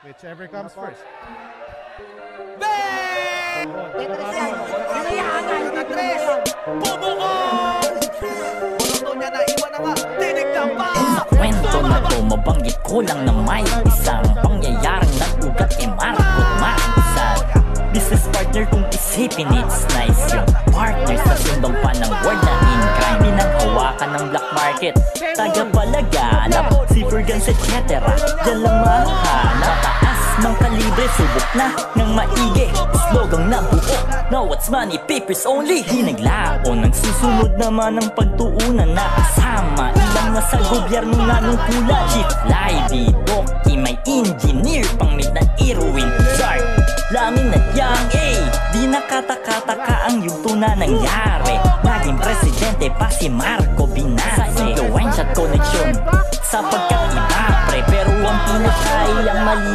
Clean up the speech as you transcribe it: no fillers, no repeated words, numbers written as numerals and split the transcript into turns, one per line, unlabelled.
Whichever comes first.
Bang!
Tetris yan. Hinayangan. Tetris.
Bubukol! Puno niya na iwan na nga, tinignan pa!
Sa kwento na to, mabanggit ko lang na may isang pangyayaring nag-ugat kay Marco't Marcosal. Business partner kung isipin, it's nice yung partner sa sundong pa ng word na in crime. Pinanghawakan ng black market, tagapalaganap, zipperguns etc. Diyan lang mahanap. Mataas mang kalibre, subok na ng maigi. Slogang na buo, now what's money, papers only. Di naglaon, ang susunod naman ang pagtuunan na kasama. Ilang nasa gobyerno na nung pula. Chief Libby, Doki, may engineer, pang-meet ng Irwin Zark, lamin na yang di nakataka-taka ang yugto na nangyari. Naging presidente pa si Marco Binase. Sa influence at connection sa pagkaiba pre, pero ang pinakay ang mali